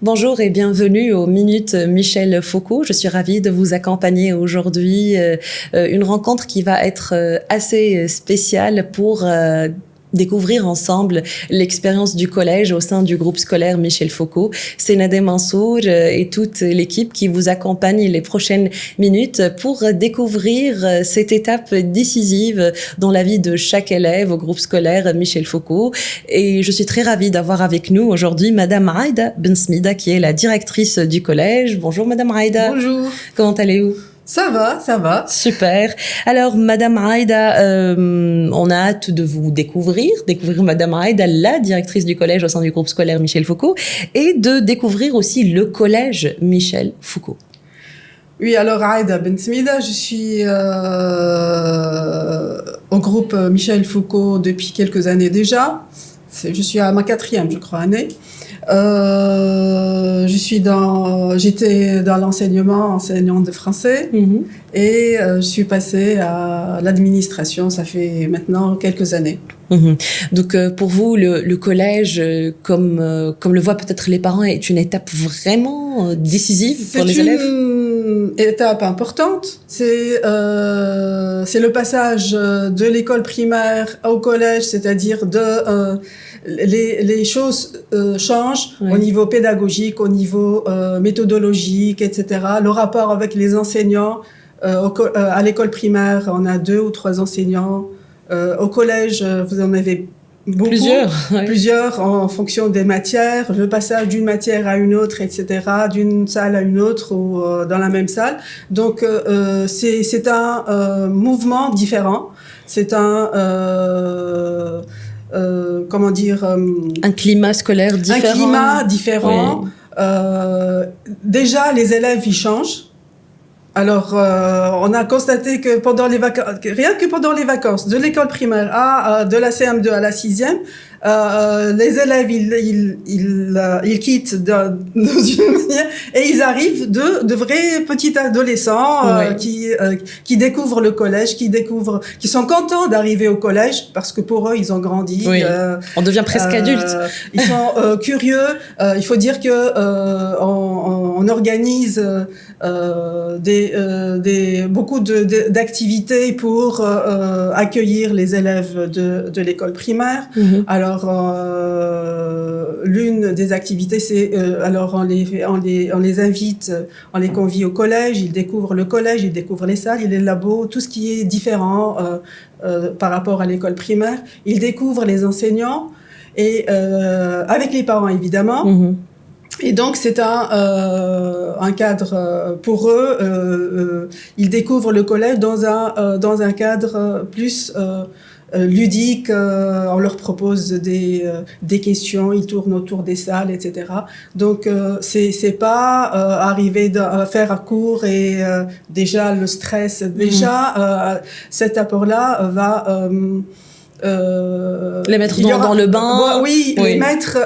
Bonjour et bienvenue aux Minutes Michel Foucault. Je suis ravie de vous accompagner aujourd'hui. Une rencontre qui va être assez spéciale pour découvrir ensemble l'expérience du collège au sein du groupe scolaire Michel Foucault. C'est Nadé Mansour et toute l'équipe qui vous accompagne les prochaines minutes pour découvrir cette étape décisive dans la vie de chaque élève au groupe scolaire Michel Foucault. Et je suis très ravie d'avoir avec nous aujourd'hui Madame Aïda Bensmida qui est la directrice du collège. Bonjour Madame Aïda. Bonjour. Comment allez-vous ? Ça va, ça va. Super. Alors, Madame Aïda, on a hâte de vous découvrir Madame Aïda, la directrice du collège au sein du groupe scolaire Michel Foucault, et de découvrir aussi le collège Michel Foucault. Oui, alors Aïda Bensmida, je suis au groupe Michel Foucault depuis quelques années déjà. Je suis à ma 4e, je crois, année. J'étais dans l'enseignement, enseignante de français, et je suis passée à l'administration, ça fait maintenant quelques années. Donc pour vous, le collège, comme le voient peut-être les parents, est une étape vraiment décisive pour les élèves ? C'est une étape importante. C'est le passage de l'école primaire au collège, c'est-à-dire les choses changent au niveau pédagogique, au niveau méthodologique, etc. Le rapport avec les enseignants, à l'école primaire, on a 2 ou 3 enseignants. Au collège, vous en avez beaucoup. Plusieurs en fonction des matières, le passage d'une matière à une autre, etc., d'une salle à une autre ou dans la même salle. Donc, c'est un mouvement différent. C'est un un climat scolaire différent. Un climat différent. Oui. Déjà, les élèves, ils changent. Alors, on a constaté que pendant les vacances, rien que pendant les vacances, de l'école primaire de la CM2 à la 6e, les élèves, ils quittent dans une manière et ils arrivent de vrais petits adolescents qui découvrent le collège, qui sont contents d'arriver au collège parce que pour eux, ils ont grandi. Oui. On devient presque adulte. Ils sont curieux. Il faut dire que on organise beaucoup d'activités pour accueillir les élèves de l'école primaire. Alors, l'une des activités, c'est alors on les invite, on les convie au collège, ils découvrent le collège, ils découvrent les salles, les labos, tout ce qui est différent par rapport à l'école primaire. Ils découvrent les enseignants et avec les parents évidemment. Et donc, c'est un cadre pour eux. Ils découvrent le collège dans un cadre plus ludique. On leur propose des questions, ils tournent autour des salles, etc. Donc, c'est pas arriver à faire un cours et déjà le stress. Déjà, cet apport-là va... les mettre dans le bain. Oui, les mettre.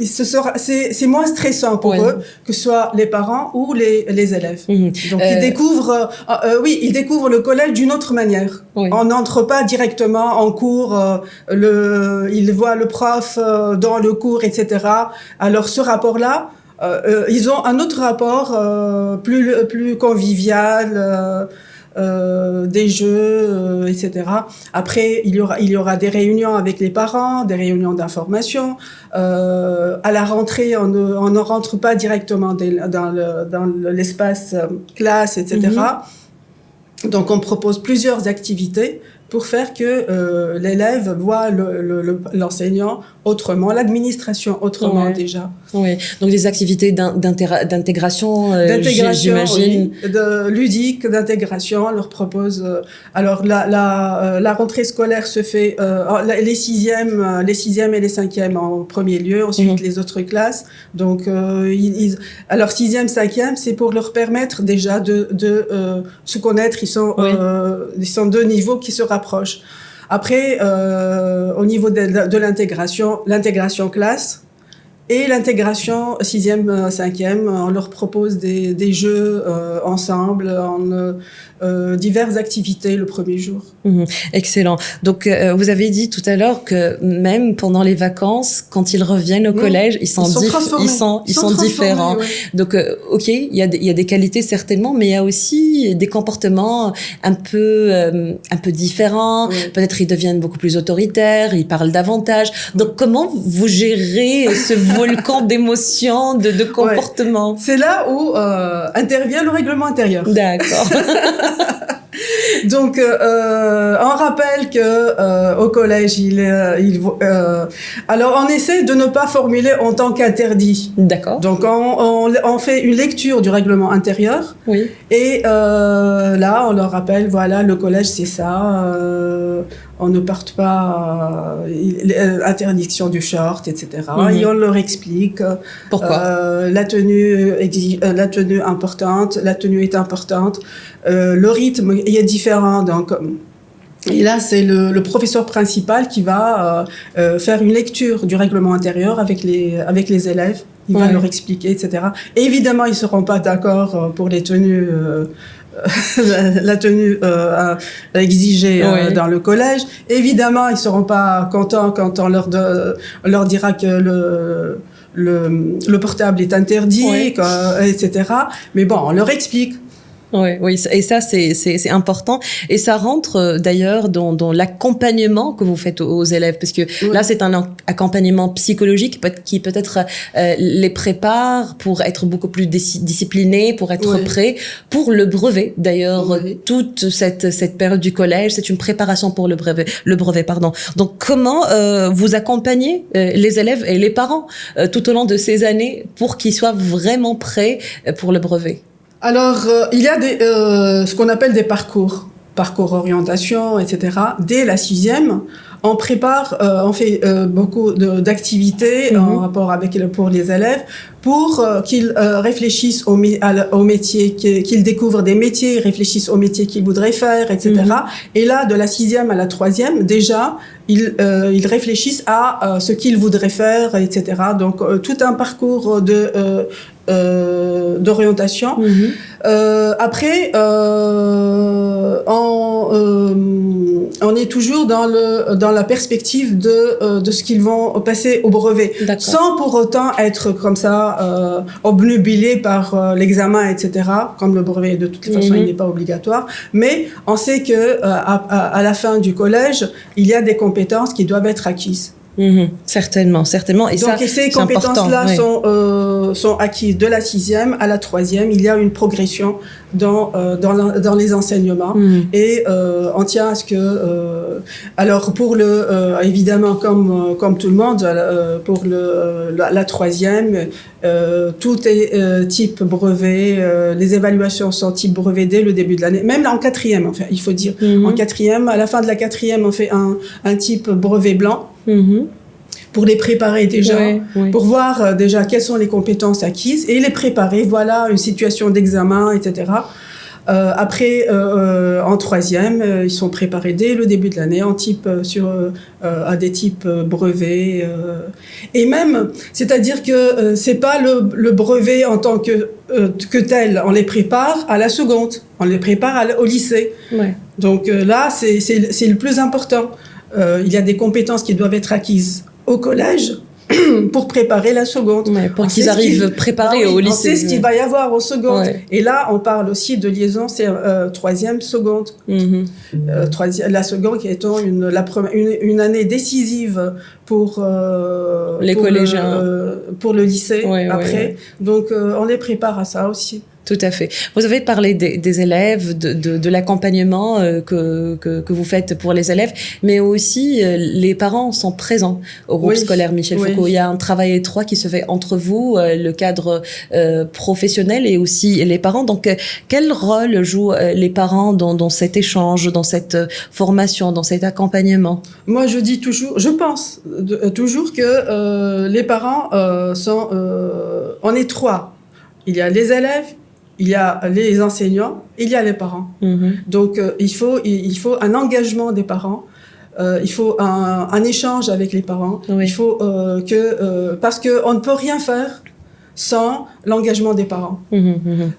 C'est moins stressant pour eux que ce soit les parents ou les élèves. Donc ils découvrent. Ils découvrent le collège d'une autre manière. On n'entre pas directement en cours. Ils voient le prof dans le cours, etc. Alors ce rapport-là, ils ont un autre rapport plus convivial. Des jeux, etc. Après, il y aura des réunions avec les parents, des réunions d'information. À la rentrée, on ne rentre pas directement dans l'espace classe, etc. Donc, on propose plusieurs activités pour faire que l'élève voit l'enseignant autrement, l'administration autrement déjà. Oui, donc des activités d'intégration, j'imagine. Oui, ludique, d'intégration, on leur propose... alors, la rentrée scolaire se fait les 6e et les 5e en premier lieu, ensuite les autres classes. Donc, alors 6e, 5e, c'est pour leur permettre déjà de se connaître. Ils sont 2 niveaux qui se rapprochent. Après, au niveau de l'intégration classe, Et l'intégration 6e, 5e, on leur propose des jeux ensemble, diverses activités le premier jour. Excellent. Donc, vous avez dit tout à l'heure que même pendant les vacances, quand ils reviennent au collège, ils sont différents. Ouais. Donc, ok, il y a des qualités certainement, mais il y a aussi des comportements un peu différents. Ouais. Peut-être ils deviennent beaucoup plus autoritaires, ils parlent davantage. Donc, comment vous gérez ce volcan d'émotions, de comportements? Ouais. C'est là où intervient le règlement intérieur. D'accord. Donc, on rappelle que au collège, alors on essaie de ne pas formuler en tant qu'interdit. D'accord. Donc, on fait une lecture du règlement intérieur. Oui. Et là, on leur rappelle, voilà, le collège, c'est ça. On ne porte pas interdiction du short, etc. Et on leur explique pourquoi la tenue importante, la tenue est importante, le rythme est différent. Donc, et là, c'est le professeur principal qui va faire une lecture du règlement intérieur avec les élèves. Il va leur expliquer, etc. Et évidemment, ils ne seront pas d'accord pour les tenues. La tenue exigée dans le collège. Évidemment, ils ne seront pas contents quand on leur dira que le portable est interdit, etc. Mais bon, on leur explique. Oui, et ça c'est important, et ça rentre d'ailleurs dans l'accompagnement que vous faites aux élèves, parce que là c'est un accompagnement psychologique qui peut-être les prépare pour être beaucoup plus disciplinés, pour être prêts pour le brevet. D'ailleurs, toute cette période du collège, c'est une préparation pour le brevet, pardon. Donc comment vous accompagnez les élèves et les parents tout au long de ces années pour qu'ils soient vraiment prêts pour le brevet? Alors, il y a ce qu'on appelle des parcours orientation, etc. Dès la 6e, on prépare, on fait beaucoup d'activités en rapport pour les élèves, pour qu'ils réfléchissent au métier, qu'ils découvrent des métiers, réfléchissent aux métiers qu'ils voudraient faire, etc. Et là, de la 6e à la 3e, déjà, ils réfléchissent à ce qu'ils voudraient faire, etc. Donc, tout un parcours d'orientation. Après, on est toujours dans la perspective de ce qu'ils vont passer au brevet, sans pour autant être comme ça obnubilés par l'examen, etc. Comme le brevet, de toutes les façons, il n'est pas obligatoire. Mais on sait que à la fin du collège, il y a des compétences qui doivent être acquises. Certainement. Et donc, ces compétences-là sont acquises de la 6e à la 3e. Il y a une progression dans les enseignements. Et on tient à ce que... alors, pour évidemment, comme tout le monde, pour la 3e, tout est type brevet. Les évaluations sont type brevet dès le début de l'année. Même en 4e, enfin, il faut dire. En 4e, à la fin de la 4e, on fait un type brevet blanc. Pour les préparer déjà, pour voir déjà quelles sont les compétences acquises et les préparer, voilà, une situation d'examen, etc. Après, en 3e, ils sont préparés dès le début de l'année en type à des types brevets. Et même, c'est-à-dire que c'est pas le brevet en tant que tel, on les prépare à la seconde, on les prépare au lycée. Donc là, c'est le plus important. Il y a des compétences qui doivent être acquises au collège pour préparer la seconde. Pour qu'ils arrivent préparés au lycée. On sait ce qu'il va y avoir au second. Et là, on parle aussi de liaison, c'est 3e, seconde. La seconde qui étant une année décisive pour les collégiens. Pour le lycée après. Donc, on les prépare à ça aussi. Tout à fait. Vous avez parlé des élèves, de l'accompagnement que vous faites pour les élèves, mais aussi les parents sont présents au groupe scolaire Michel Foucault. Il y a un travail étroit qui se fait entre vous, le cadre professionnel et aussi les parents. Donc, quel rôle jouent les parents dans cet échange, dans cette formation, dans cet accompagnement? Moi, je pense toujours que les parents on est trois. Il y a les élèves, il y a les enseignants, il y a les parents. Donc, il faut un engagement des parents il faut un échange avec les parents. Oui. Il faut parce que on ne peut rien faire sans l'engagement des parents.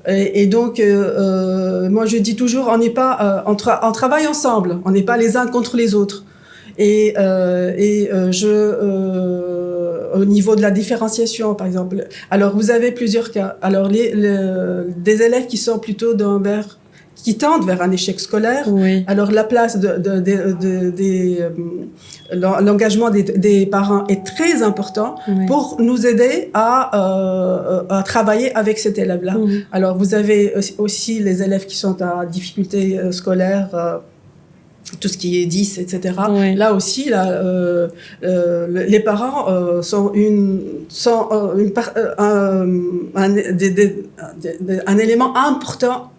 Et donc, moi je dis toujours, on n'est pas, on travaille ensemble, on n'est pas les uns contre les autres. Au niveau de la différenciation, par exemple, alors vous avez plusieurs cas. Alors des élèves qui sont plutôt qui tendent vers un échec scolaire. Oui. Alors la place l'engagement des parents est très important pour nous aider à travailler avec cet élève-là. Alors vous avez aussi les élèves qui sont à difficulté scolaire. Tout ce qui est 10, etc. Oui. Là aussi, les parents sont un élément important.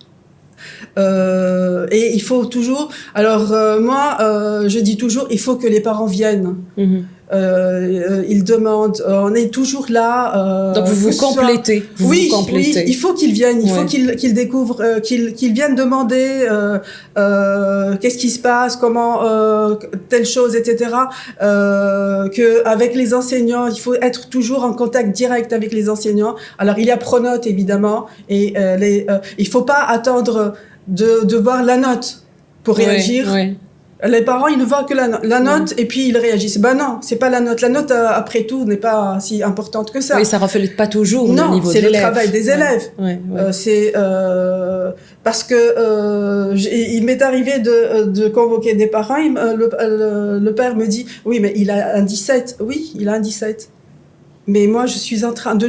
Et il faut toujours... Alors, moi, je dis toujours, il faut que les parents viennent. Ils demandent, on est toujours là. Donc vous complétez. Oui, il faut qu'ils viennent, il faut qu'ils découvrent, qu'ils viennent demander qu'est-ce qui se passe, comment telle chose, etc. Que avec les enseignants, il faut être toujours en contact direct avec les enseignants. Alors il y a Pronote évidemment, et il faut pas attendre de voir la note pour réagir. Oui. Les parents, ils ne voient que la note et puis ils réagissent. Ben non, c'est pas la note. La note, après tout, n'est pas si importante que ça. Oui, ça reflète pas toujours le niveau de l'élève. Non, c'est le travail des élèves. C'est parce que il m'est arrivé de convoquer des parents. Le père me dit, oui, mais il a un 17. Oui, il a un 17. Mais moi, je suis en train de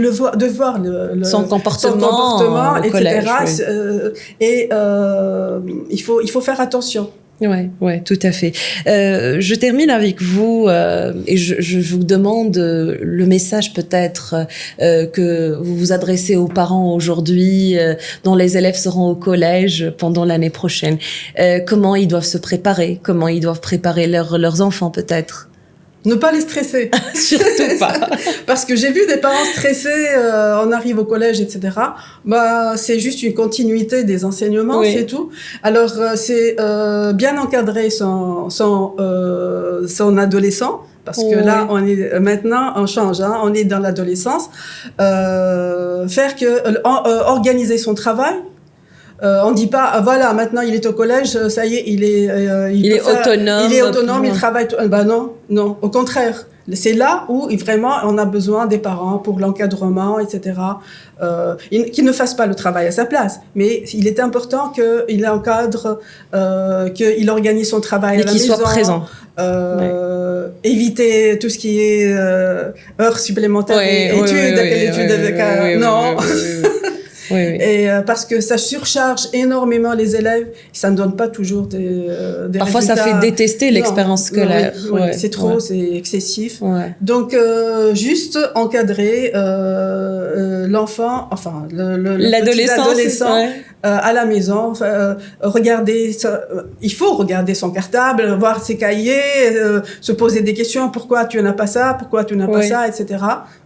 voir son comportement etc. Collège, il faut faire attention. Ouais, tout à fait. Je termine avec vous et je vous demande le message peut-être que vous vous adressez aux parents aujourd'hui, dont les élèves seront au collège pendant l'année prochaine. Comment ils doivent se préparer? Comment ils doivent préparer leurs enfants peut-être? Ne pas les stresser. Surtout pas. Parce que j'ai vu des parents stressés, on arrive au collège, etc. Bah, c'est juste une continuité des enseignements, c'est tout. Alors, c'est bien encadrer son adolescent. Parce que là, maintenant, on change, hein, on est dans l'adolescence. Organiser son travail. On dit pas, voilà, maintenant il est au collège, ça y est, il est autonome. Il est autonome, il travaille. Ben non, au contraire. C'est là où vraiment on a besoin des parents pour l'encadrement, etc. Qu'ils ne fassent pas le travail à sa place, mais il est important qu'il encadre, qu'il organise son travail à la maison. Et qu'il soit présent. Éviter tout ce qui est heures supplémentaires, études, non. Oui. Et parce que ça surcharge énormément les élèves, ça ne donne pas toujours des Parfois, résultats. Ça fait détester l'expérience scolaire. C'est trop, c'est excessif. Donc, juste encadrer l'enfant, enfin l'adolescent à la maison, il faut regarder son cartable, voir ses cahiers, se poser des questions. Pourquoi tu n'as pas ça? Pourquoi tu n'as pas ça, etc.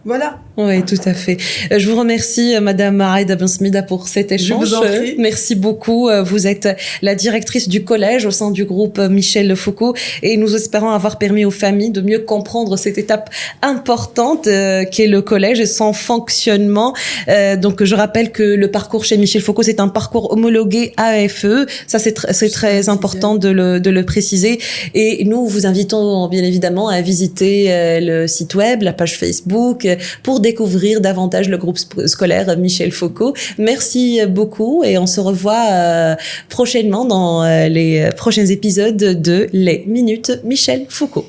Voilà. Oui, tout à fait. Je vous remercie, Madame Aïda Bensmida, pour cet échange. Je vous en prie. Merci beaucoup. Vous êtes la directrice du collège au sein du groupe Michel Foucault et nous espérons avoir permis aux familles de mieux comprendre cette étape importante qu'est le collège et son fonctionnement. Donc, je rappelle que le parcours chez Michel Foucault, c'est un parcours homologué AFE. Ça, c'est très important de le préciser. Et nous vous invitons bien évidemment à visiter le site web, la page Facebook, pour découvrir davantage le groupe scolaire Michel Foucault. Merci beaucoup et on se revoit prochainement dans les prochains épisodes de Les Minutes Michel Foucault.